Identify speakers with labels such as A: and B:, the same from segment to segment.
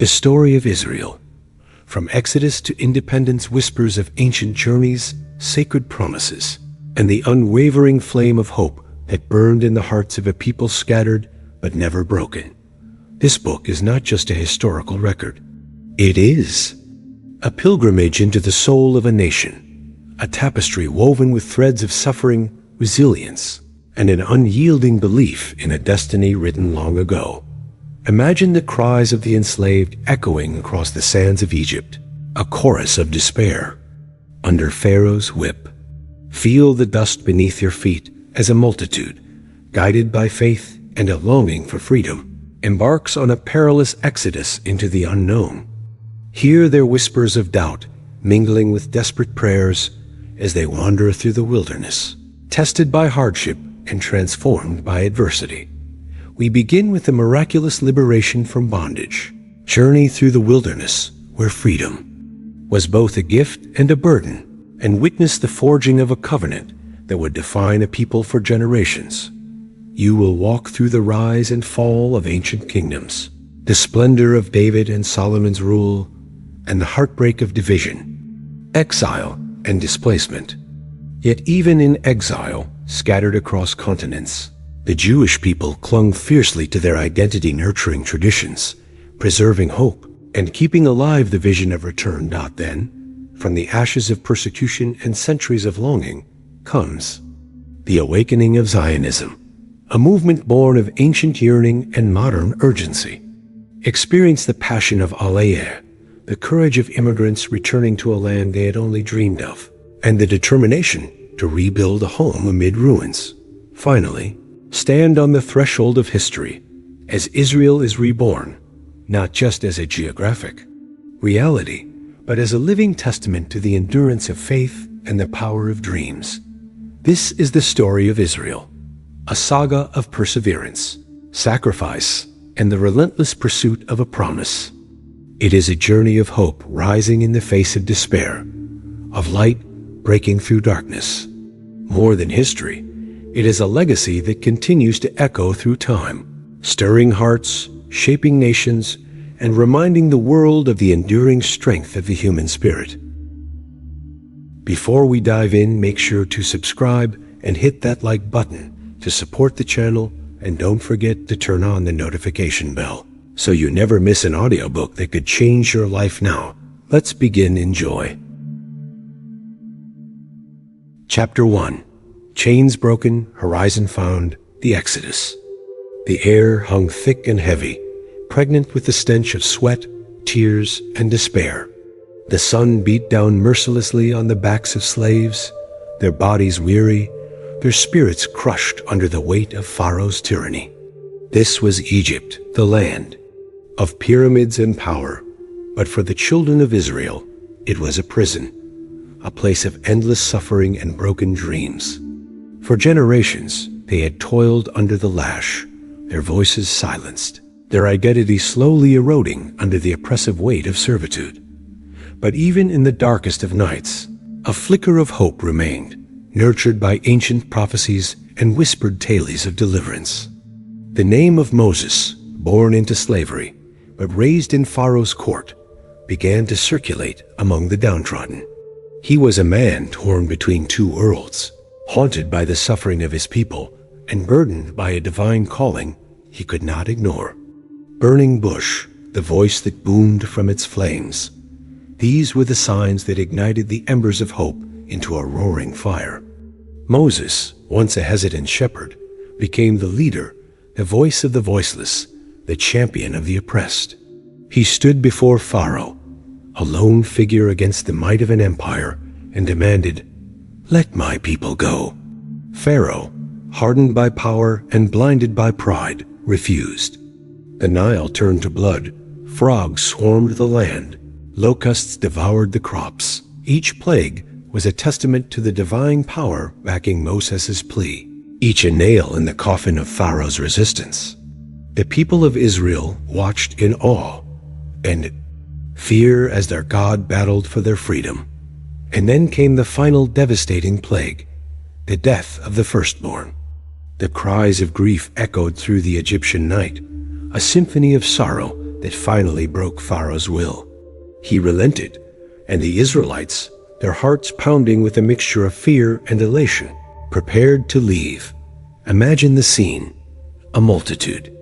A: The story of Israel. From Exodus to independence, whispers of ancient journeys, sacred promises, and the unwavering flame of hope that burned in the hearts of a people scattered but never broken. This book is not just a historical record. It is a pilgrimage into the soul of a nation, a tapestry woven with threads of suffering, resilience, and an unyielding belief in a destiny written long ago. Imagine the cries of the enslaved echoing across the sands of Egypt, a chorus of despair. Under Pharaoh's whip, feel the dust beneath your feet as a multitude, guided by faith and a longing for freedom, embarks on a perilous exodus into the unknown. Hear their whispers of doubt mingling with desperate prayers as they wander through the wilderness, tested by hardship and transformed by adversity. We begin with the miraculous liberation from bondage, journey through the wilderness where freedom was both a gift and a burden, and witness the forging of a covenant that would define a people for generations. You will walk through the rise and fall of ancient kingdoms, the splendor of David and Solomon's rule, and the heartbreak of division, exile, and displacement. Yet even in exile, scattered across continents, the Jewish people clung fiercely to their identity-nurturing traditions, preserving hope and keeping alive the vision of return. Then, from the ashes of persecution and centuries of longing, comes the awakening of Zionism, a movement born of ancient yearning and modern urgency. Experience the passion of Aliyah, the courage of immigrants returning to a land they had only dreamed of, and the determination to rebuild a home amid ruins. Finally, stand on the threshold of history as Israel is reborn, not just as a geographic reality, but as a living testament to the endurance of faith and the power of dreams. This is the story of Israel, a saga of perseverance, sacrifice, and the relentless pursuit of a promise. It is a journey of hope rising in the face of despair, of light breaking through darkness. More than history, it is a legacy that continues to echo through time, stirring hearts, shaping nations, and reminding the world of the enduring strength of the human spirit. Before we dive in, make sure to subscribe and hit that like button to support the channel, and don't forget to turn on the notification bell so you never miss an audiobook that could change your life. Now, let's begin. Enjoy. Chapter 1. Chains broken, horizon found, the Exodus. The air hung thick and heavy, pregnant with the stench of sweat, tears, and despair. The sun beat down mercilessly on the backs of slaves, their bodies weary, their spirits crushed under the weight of Pharaoh's tyranny. This was Egypt, the land of pyramids and power, but for the children of Israel, it was a prison, a place of endless suffering and broken dreams. For generations, they had toiled under the lash, their voices silenced, their identity slowly eroding under the oppressive weight of servitude. But even in the darkest of nights, a flicker of hope remained, nurtured by ancient prophecies and whispered tales of deliverance. The name of Moses, born into slavery, but raised in Pharaoh's court, began to circulate among the downtrodden. He was a man torn between two worlds, haunted by the suffering of his people and burdened by a divine calling he could not ignore. Burning bush, the voice that boomed from its flames. These were the signs that ignited the embers of hope into a roaring fire. Moses, once a hesitant shepherd, became the leader, the voice of the voiceless, the champion of the oppressed. He stood before Pharaoh, a lone figure against the might of an empire, and demanded, "Let my people go." Pharaoh, hardened by power and blinded by pride, refused. The Nile turned to blood, frogs swarmed the land, locusts devoured the crops. Each plague was a testament to the divine power backing Moses' plea, each a nail in the coffin of Pharaoh's resistance. The people of Israel watched in awe and fear as their God battled for their freedom. And then came the final devastating plague, the death of the firstborn. The cries of grief echoed through the Egyptian night, a symphony of sorrow that finally broke Pharaoh's will. He relented, and the Israelites, their hearts pounding with a mixture of fear and elation, prepared to leave. Imagine the scene: a multitude,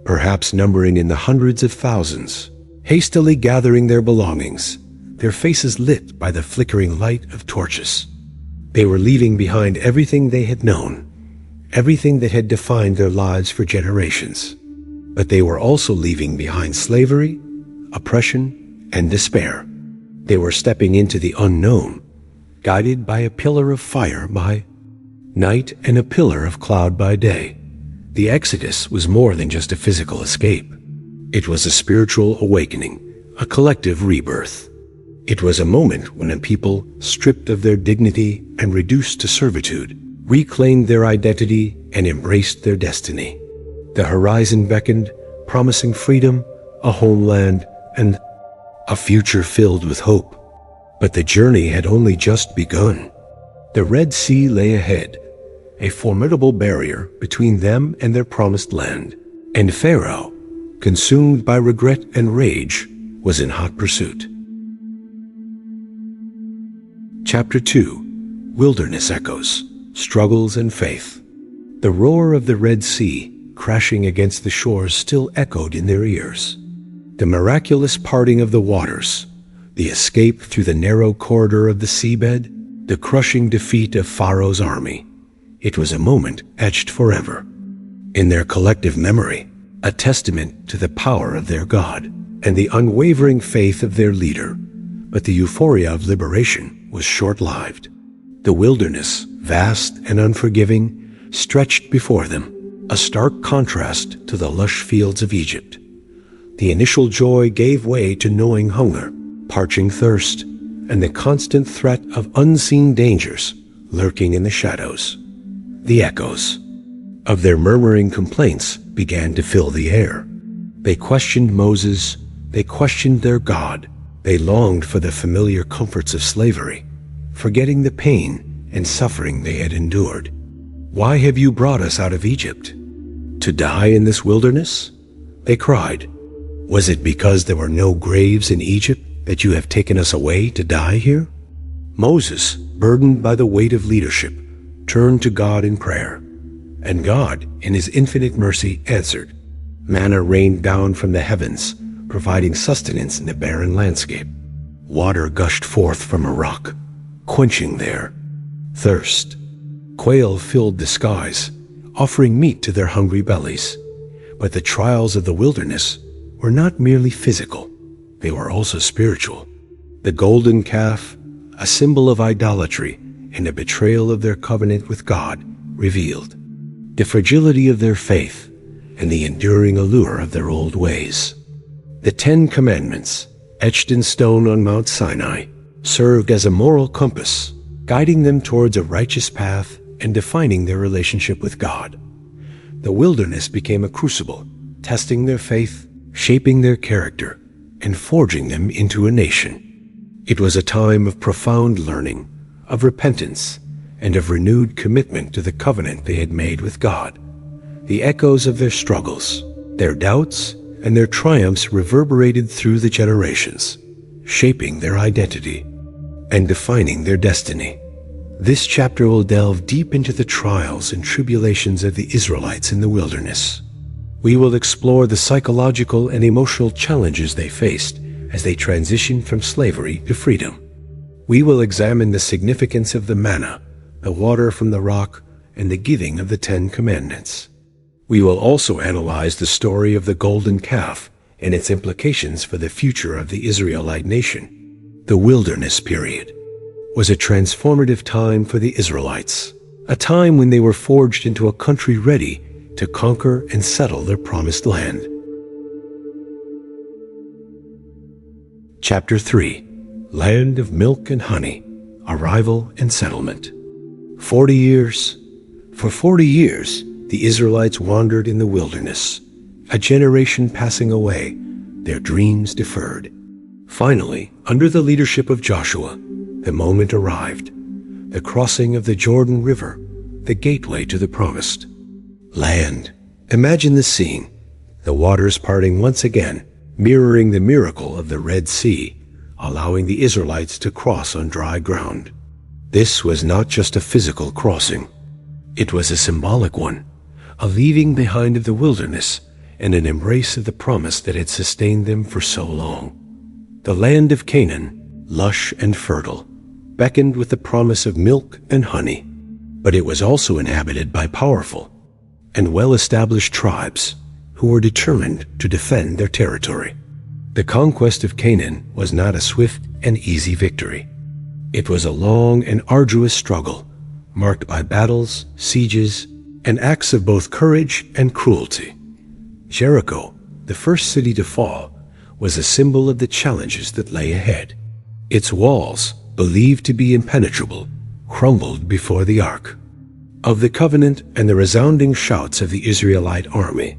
A: perhaps numbering in the hundreds of thousands, hastily gathering their belongings, their faces lit by the flickering light of torches. They were leaving behind everything they had known, everything that had defined their lives for generations. But they were also leaving behind slavery, oppression, and despair. They were stepping into the unknown, guided by a pillar of fire by night and a pillar of cloud by day. The Exodus was more than just a physical escape. It was a spiritual awakening, a collective rebirth. It was a moment when a people, stripped of their dignity and reduced to servitude, reclaimed their identity and embraced their destiny. The horizon beckoned, promising freedom, a homeland, and a future filled with hope. But the journey had only just begun. The Red Sea lay ahead, a formidable barrier between them and their promised land. And Pharaoh, consumed by regret and rage, was in hot pursuit. Chapter 2: Wilderness Echoes, Struggles and Faith. The roar of the Red Sea crashing against the shores still echoed in their ears. The miraculous parting of the waters, the escape through the narrow corridor of the seabed, the crushing defeat of Pharaoh's army. It was a moment etched forever in their collective memory, a testament to the power of their God and the unwavering faith of their leader. But the euphoria of liberation was short-lived. The wilderness, vast and unforgiving, stretched before them, a stark contrast to the lush fields of Egypt. The initial joy gave way to gnawing hunger, parching thirst, and the constant threat of unseen dangers lurking in the shadows. The echoes of their murmuring complaints began to fill the air. They questioned Moses, they questioned their God, they longed for the familiar comforts of slavery, forgetting the pain and suffering they had endured. "Why have you brought us out of Egypt? To die in this wilderness?" they cried. "Was it because there were no graves in Egypt that you have taken us away to die here?" Moses, burdened by the weight of leadership, turned to God in prayer, and God, in his infinite mercy, answered. Manna rained down from the heavens, providing sustenance in a barren landscape. Water gushed forth from a rock, quenching their thirst. Quail filled the skies, offering meat to their hungry bellies. But the trials of the wilderness were not merely physical, they were also spiritual. The golden calf, a symbol of idolatry and a betrayal of their covenant with God, revealed the fragility of their faith and the enduring allure of their old ways. The 10 Commandments, etched in stone on Mount Sinai, served as a moral compass, guiding them towards a righteous path and defining their relationship with God. The wilderness became a crucible, testing their faith, shaping their character, and forging them into a nation. It was a time of profound learning, of repentance, and of renewed commitment to the covenant they had made with God. The echoes of their struggles, their doubts, and their triumphs reverberated through the generations, shaping their identity and defining their destiny. This chapter will delve deep into the trials and tribulations of the Israelites in the wilderness. We will explore the psychological and emotional challenges they faced as they transitioned from slavery to freedom. We will examine the significance of the manna, the water from the rock, and the giving of the 10 Commandments. We will also analyze the story of the golden calf and its implications for the future of the Israelite nation. The wilderness period was a transformative time for the Israelites, a time when they were forged into a country ready to conquer and settle their promised land. Chapter 3: Land of Milk and Honey, Arrival and Settlement. For 40 years, the Israelites wandered in the wilderness, a generation passing away, their dreams deferred. Finally, under the leadership of Joshua, the moment arrived, the crossing of the Jordan River, the gateway to the promised land. Imagine the scene, the waters parting once again, mirroring the miracle of the Red Sea, allowing the Israelites to cross on dry ground. This was not just a physical crossing. It was a symbolic one, a leaving behind of the wilderness and an embrace of the promise that had sustained them for so long. The land of Canaan, lush and fertile, beckoned with the promise of milk and honey, but it was also inhabited by powerful and well-established tribes who were determined to defend their territory. The conquest of Canaan was not a swift and easy victory. It was a long and arduous struggle, marked by battles, sieges, and acts of both courage and cruelty. Jericho, the first city to fall, was a symbol of the challenges that lay ahead. Its walls, believed to be impenetrable, crumbled before the ark of the covenant and the resounding shouts of the Israelite army.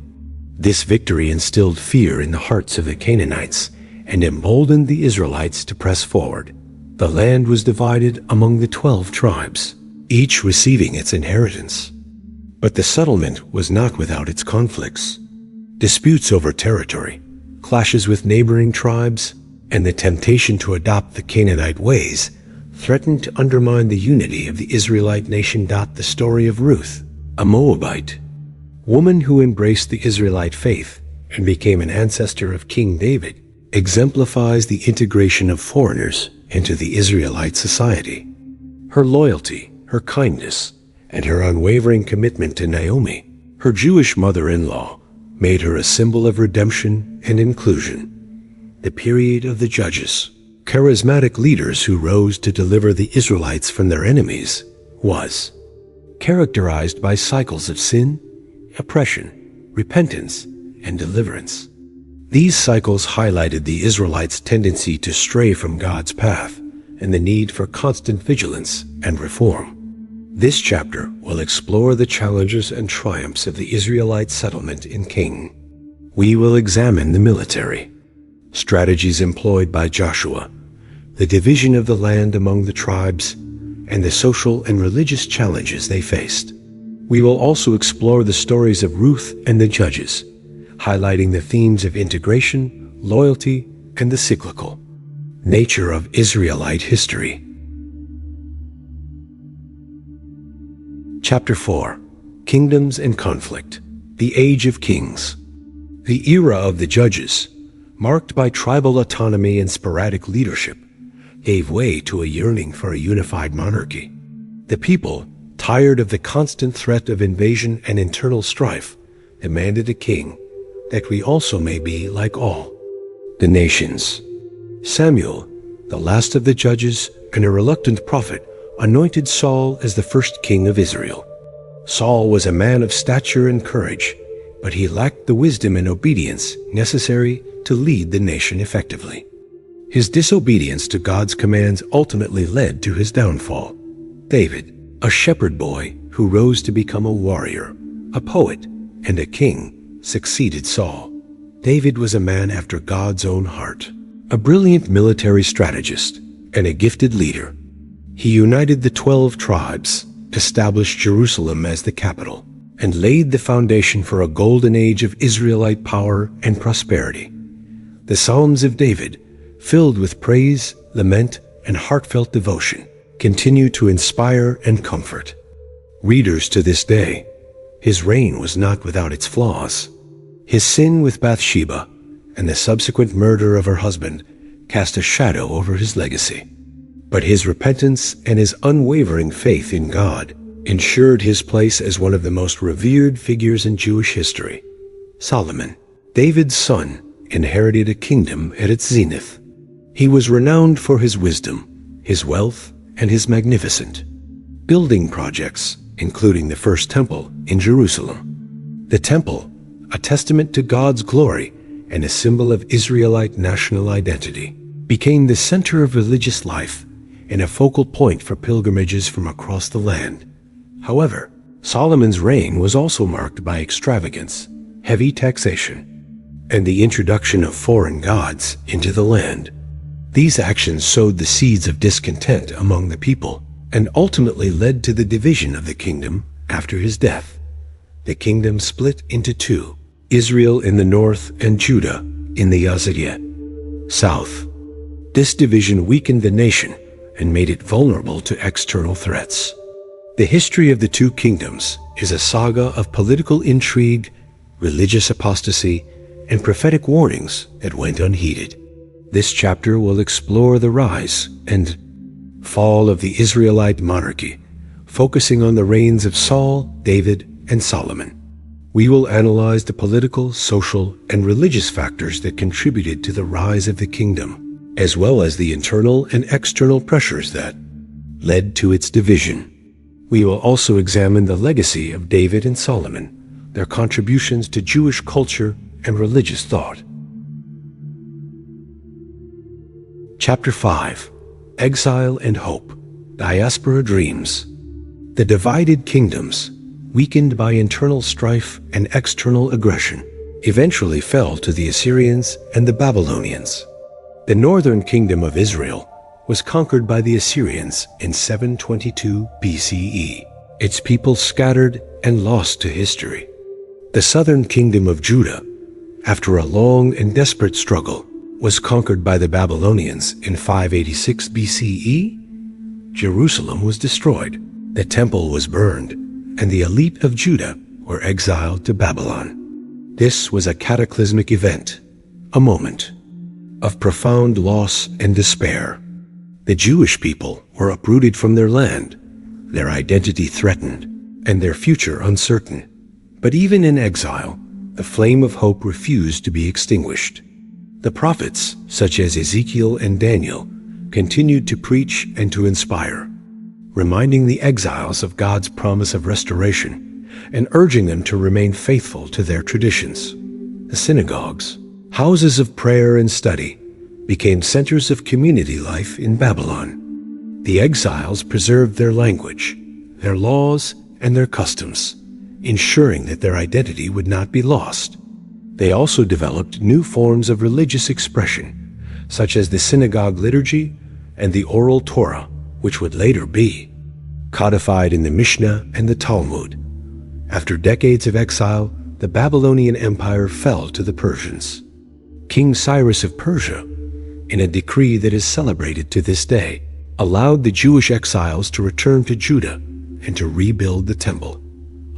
A: This victory instilled fear in the hearts of the Canaanites and emboldened the Israelites to press forward. The land was divided among the 12 tribes, each receiving its inheritance. But the settlement was not without its conflicts. Disputes over territory, clashes with neighboring tribes, and the temptation to adopt the Canaanite ways threatened to undermine the unity of the Israelite nation. The story of Ruth, a Moabite woman who embraced the Israelite faith and became an ancestor of King David, exemplifies the integration of foreigners into the Israelite society. Her loyalty, her kindness, and her unwavering commitment to Naomi, her Jewish mother-in-law, made her a symbol of redemption and inclusion. The period of the Judges, charismatic leaders who rose to deliver the Israelites from their enemies, was characterized by cycles of sin, oppression, repentance, and deliverance. These cycles highlighted the Israelites' tendency to stray from God's path and the need for constant vigilance and reform. This chapter will explore the challenges and triumphs of the Israelite settlement in Canaan. We will examine the military strategies employed by Joshua, the division of the land among the tribes, and the social and religious challenges they faced. We will also explore the stories of Ruth and the Judges, highlighting the themes of integration, loyalty, and the cyclical nature of Israelite history. Chapter 4. Kingdoms and Conflict. The Age of Kings. The era of the Judges, marked by tribal autonomy and sporadic leadership, gave way to a yearning for a unified monarchy. The people, tired of the constant threat of invasion and internal strife, demanded a king that we also may be like all the nations. Samuel, the last of the judges and a reluctant prophet, anointed Saul as the first king of Israel. Saul was a man of stature and courage, but he lacked the wisdom and obedience necessary to lead the nation effectively. His disobedience to God's commands ultimately led to his downfall. David, a shepherd boy who rose to become a warrior, a poet, and a king, succeeded Saul. David was a man after God's own heart, a brilliant military strategist, and a gifted leader. He united the 12 tribes, established Jerusalem as the capital, and laid the foundation for a golden age of Israelite power and prosperity. The Psalms of David, filled with praise, lament, and heartfelt devotion, continue to inspire and comfort readers to this day. His reign was not without its flaws. His sin with Bathsheba and the subsequent murder of her husband cast a shadow over his legacy. But his repentance and his unwavering faith in God ensured his place as one of the most revered figures in Jewish history. Solomon, David's son, inherited a kingdom at its zenith. He was renowned for his wisdom, his wealth, and his magnificent building projects, including the first temple in Jerusalem. The temple, a testament to God's glory and a symbol of Israelite national identity, became the center of religious life and a focal point for pilgrimages from across the land. However, Solomon's reign was also marked by extravagance, heavy taxation, and the introduction of foreign gods into the land. These actions sowed the seeds of discontent among the people and ultimately led to the division of the kingdom after his death. The kingdom split into two, Israel in the north and Judah in the Yazidiyya south. This division weakened the nation and made it vulnerable to external threats. The history of the two kingdoms is a saga of political intrigue, religious apostasy, and prophetic warnings that went unheeded. This chapter will explore the rise and fall of the Israelite monarchy, focusing on the reigns of Saul, David, and Solomon. We will analyze the political, social, and religious factors that contributed to the rise of the kingdom, as well as the internal and external pressures that led to its division. We will also examine the legacy of David and Solomon, their contributions to Jewish culture and religious thought. Chapter 5. Exile and Hope. Diaspora Dreams. The divided kingdoms, weakened by internal strife and external aggression, eventually fell to the Assyrians and the Babylonians. The northern kingdom of Israel was conquered by the Assyrians in 722 BCE. Its people scattered and lost to history. The southern kingdom of Judah, after a long and desperate struggle, was conquered by the Babylonians in 586 BCE. Jerusalem was destroyed, the temple was burned, and the elite of Judah were exiled to Babylon. This was a cataclysmic event, a moment of profound loss and despair. The Jewish people were uprooted from their land, their identity threatened, and their future uncertain. But even in exile, the flame of hope refused to be extinguished. The prophets, such as Ezekiel and Daniel, continued to preach and to inspire, reminding the exiles of God's promise of restoration and urging them to remain faithful to their traditions. The synagogues, houses of prayer and study, became centers of community life in Babylon. The exiles preserved their language, their laws, and their customs, ensuring that their identity would not be lost. They also developed new forms of religious expression, such as the synagogue liturgy and the oral Torah, which would later be codified in the Mishnah and the Talmud. After decades of exile, the Babylonian Empire fell to the Persians. King Cyrus of Persia, in a decree that is celebrated to this day, allowed the Jewish exiles to return to Judah and to rebuild the temple.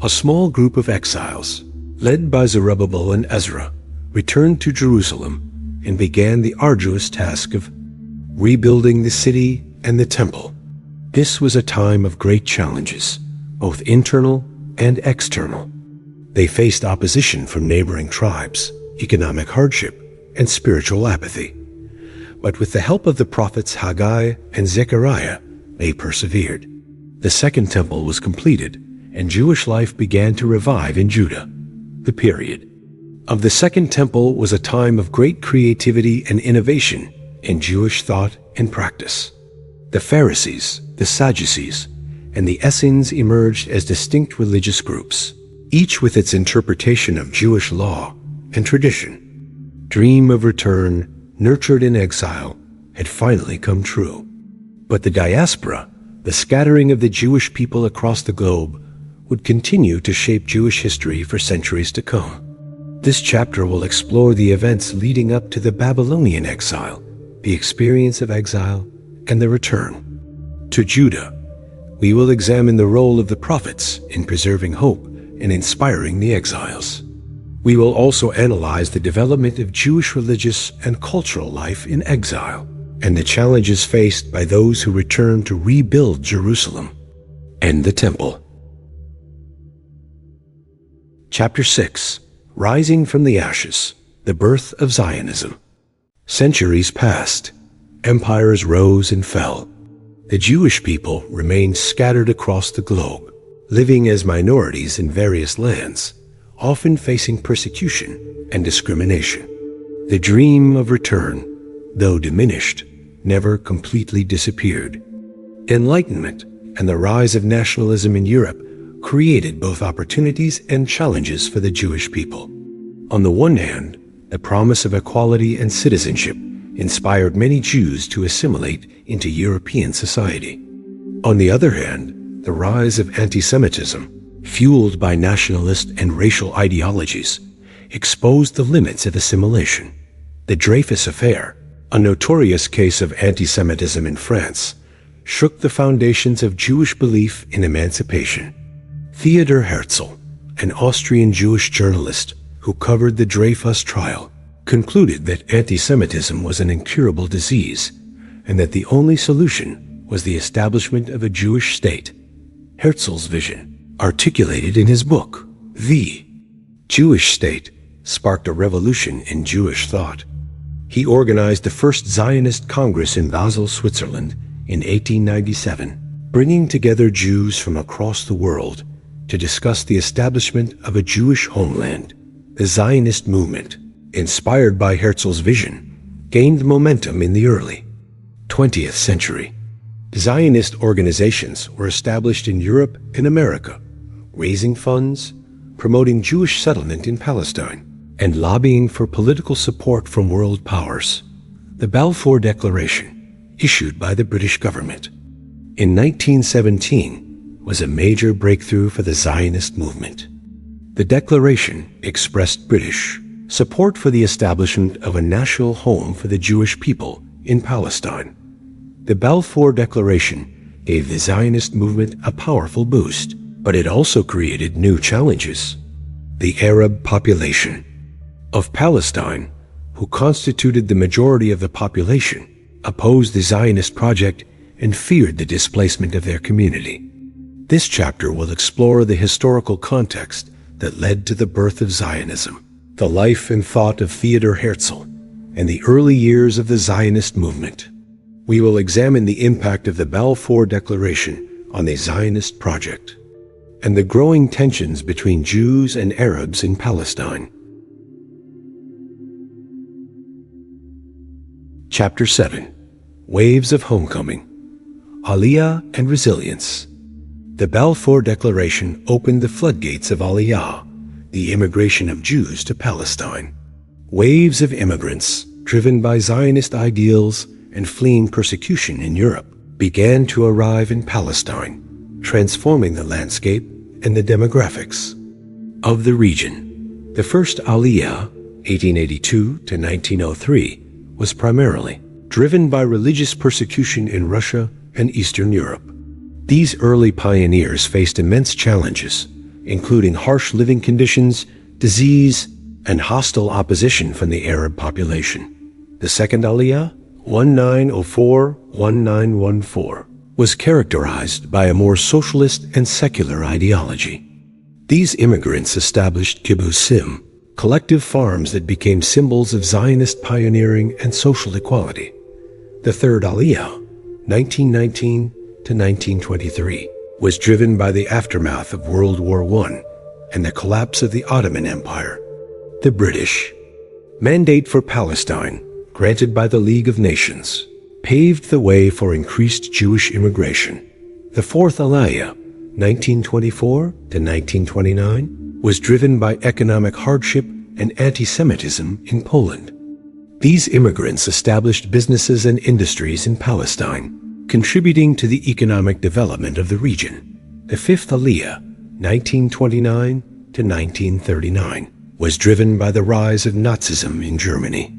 A: A small group of exiles, led by Zerubbabel and Ezra, returned to Jerusalem and began the arduous task of rebuilding the city and the temple. This was a time of great challenges, both internal and external. They faced opposition from neighboring tribes, economic hardship, and spiritual apathy. But with the help of the prophets Haggai and Zechariah, they persevered. The second temple was completed, and Jewish life began to revive in Judah. The period of the Second Temple was a time of great creativity and innovation in Jewish thought and practice. The Pharisees, the Sadducees, and the Essenes emerged as distinct religious groups, each with its interpretation of Jewish law and tradition. Dream of return, nurtured in exile, had finally come true. But the diaspora, the scattering of the Jewish people across the globe, would continue to shape Jewish history for centuries to come. This chapter will explore the events leading up to the Babylonian exile, the experience of exile, and the return to Judah. We will examine the role of the prophets in preserving hope and inspiring the exiles. We will also analyze the development of Jewish religious and cultural life in exile, and the challenges faced by those who return to rebuild Jerusalem and the temple. Chapter 6. Rising from the Ashes, the Birth of Zionism. Centuries passed. Empires rose and fell. The Jewish people remained scattered across the globe, living as minorities in various lands, often facing persecution and discrimination. The dream of return, though diminished, never completely disappeared. Enlightenment and the rise of nationalism in Europe created both opportunities and challenges for the Jewish people. On the one hand, the promise of equality and citizenship inspired many Jews to assimilate into European society. On the other hand, the rise of anti-Semitism, fueled by nationalist and racial ideologies, exposed the limits of assimilation. The Dreyfus Affair, a notorious case of anti-Semitism in France, shook the foundations of Jewish belief in emancipation. Theodor Herzl, an Austrian Jewish journalist who covered the Dreyfus trial, concluded that anti-Semitism was an incurable disease and that the only solution was the establishment of a Jewish state. Herzl's vision, articulated in his book, The Jewish State, sparked a revolution in Jewish thought. He organized the first Zionist Congress in Basel, Switzerland in 1897, bringing together Jews from across the world to discuss the establishment of a Jewish homeland. The Zionist movement, inspired by Herzl's vision, gained momentum in the early 20th century. Zionist organizations were established in Europe and America, raising funds, promoting Jewish settlement in Palestine, and lobbying for political support from world powers. The Balfour Declaration, issued by the British government in 1917, was a major breakthrough for the Zionist movement. The declaration expressed British support for the establishment of a national home for the Jewish people in Palestine. The Balfour Declaration gave the Zionist movement a powerful boost, but it also created new challenges. The Arab population of Palestine, who constituted the majority of the population, opposed the Zionist project and feared the displacement of their community. This chapter will explore the historical context that led to the birth of Zionism, the life and thought of Theodor Herzl, and the early years of the Zionist movement. We will examine the impact of the Balfour Declaration on the Zionist project and the growing tensions between Jews and Arabs in Palestine. Chapter 7. Waves of Homecoming, Aliyah and Resilience. The Balfour Declaration opened the floodgates of Aliyah, the immigration of Jews to Palestine. Waves of immigrants, driven by Zionist ideals and fleeing persecution in Europe, began to arrive in Palestine, transforming the landscape and the demographics of the region. The first Aliyah, 1882 to 1903, was primarily driven by religious persecution in Russia and Eastern Europe. These early pioneers faced immense challenges, including harsh living conditions, disease, and hostile opposition from the Arab population. The second Aliyah, 1904-1914, was characterized by a more socialist and secular ideology. These immigrants established kibbutzim, collective farms that became symbols of Zionist pioneering and social equality. The third Aliyah, 1919 to 1923, was driven by the aftermath of World War I and the collapse of the Ottoman Empire. The British Mandate for Palestine, granted by the League of Nations, paved the way for increased Jewish immigration. The fourth Aliyah, 1924 to 1929, was driven by economic hardship and anti-Semitism in Poland. These immigrants established businesses and industries in Palestine, contributing to the economic development of the region. The fifth Aliyah, 1929 to 1939, was driven by the rise of Nazism in Germany.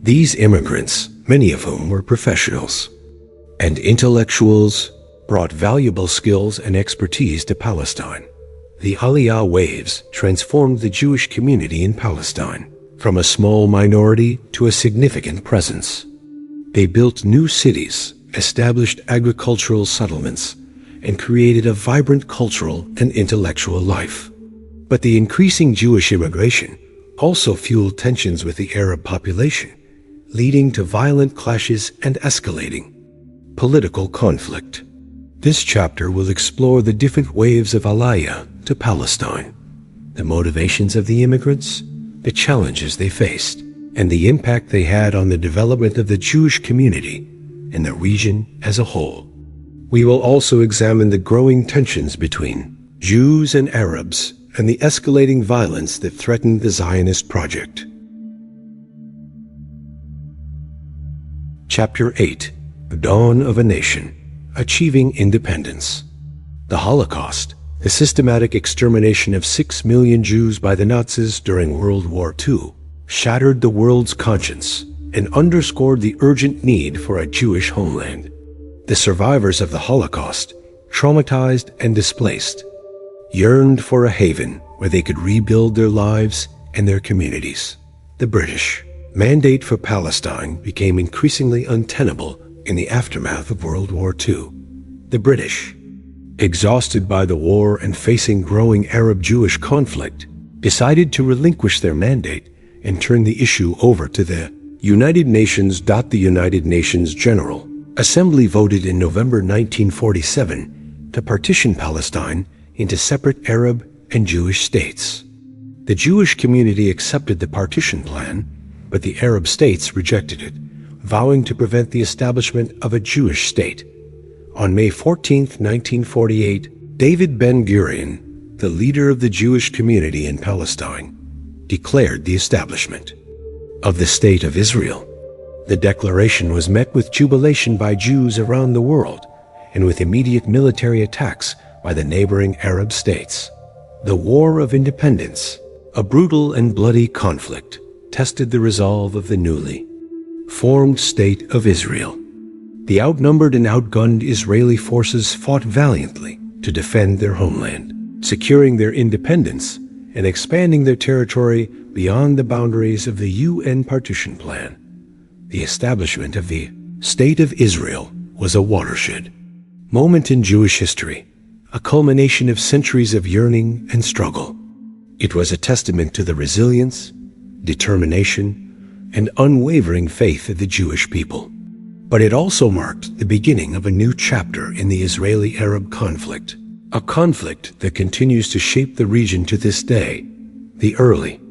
A: These immigrants, many of whom were professionals and intellectuals, brought valuable skills and expertise to Palestine. The Aliyah waves transformed the Jewish community in Palestine, from a small minority to a significant presence. They built new cities, established agricultural settlements, and created a vibrant cultural and intellectual life. But the increasing Jewish immigration also fueled tensions with the Arab population, leading to violent clashes and escalating political conflict. This chapter will explore the different waves of Aliyah to Palestine, the motivations of the immigrants, the challenges they faced, and the impact they had on the development of the Jewish community and the region as a whole. We will also examine the growing tensions between Jews and Arabs and the escalating violence that threatened the Zionist project. Chapter 8. The Dawn of a Nation, Achieving Independence. The Holocaust, the systematic extermination of 6 million Jews by the Nazis during World War II, shattered the world's conscience and underscored the urgent need for a Jewish homeland. The survivors of the Holocaust, traumatized and displaced, yearned for a haven where they could rebuild their lives and their communities. The British mandate for Palestine became increasingly untenable in the aftermath of World War II. The British, exhausted by the war and facing growing Arab-Jewish conflict, decided to relinquish their mandate and turn the issue over to the United Nations. The United Nations General Assembly voted in November 1947 to partition Palestine into separate Arab and Jewish states. The Jewish community accepted the partition plan, but the Arab states rejected it, vowing to prevent the establishment of a Jewish state. On May 14, 1948, David Ben-Gurion, the leader of the Jewish community in Palestine, declared the establishment of the State of Israel. The declaration was met with jubilation by Jews around the world and with immediate military attacks by the neighboring Arab states. The War of Independence, a brutal and bloody conflict, tested the resolve of the newly formed State of Israel. The outnumbered and outgunned Israeli forces fought valiantly to defend their homeland, securing their independence and expanding their territory beyond the boundaries of the UN partition plan. The establishment of the State of Israel was a watershed moment in Jewish history, a culmination of centuries of yearning and struggle. It was a testament to the resilience, determination, and unwavering faith of the Jewish people. But it also marked the beginning of a new chapter in the Israeli-Arab conflict, a conflict that continues to shape the region to this day. The early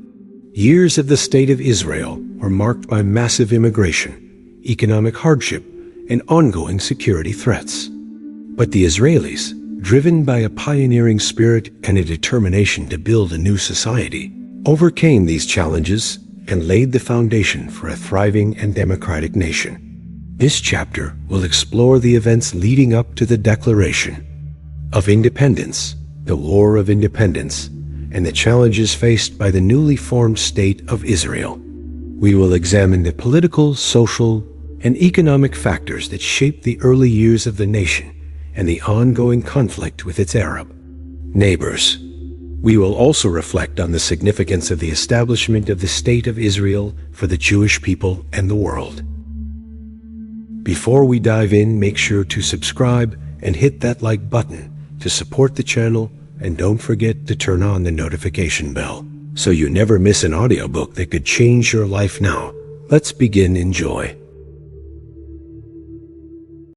A: years of the State of Israel were marked by massive immigration, economic hardship, and ongoing security threats. But the Israelis, driven by a pioneering spirit and a determination to build a new society, overcame these challenges and laid the foundation for a thriving and democratic nation. This chapter will explore the events leading up to the Declaration of Independence, the War of Independence, and the challenges faced by the newly formed State of Israel. We will examine the political, social, and economic factors that shaped the early years of the nation and the ongoing conflict with its Arab neighbors. We will also reflect on the significance of the establishment of the State of Israel for the Jewish people and the world. Before we dive in, make sure to subscribe and hit that like button to support the channel, and don't forget to turn on the notification bell so you never miss an audiobook that could change your life. Now, let's begin. Enjoy.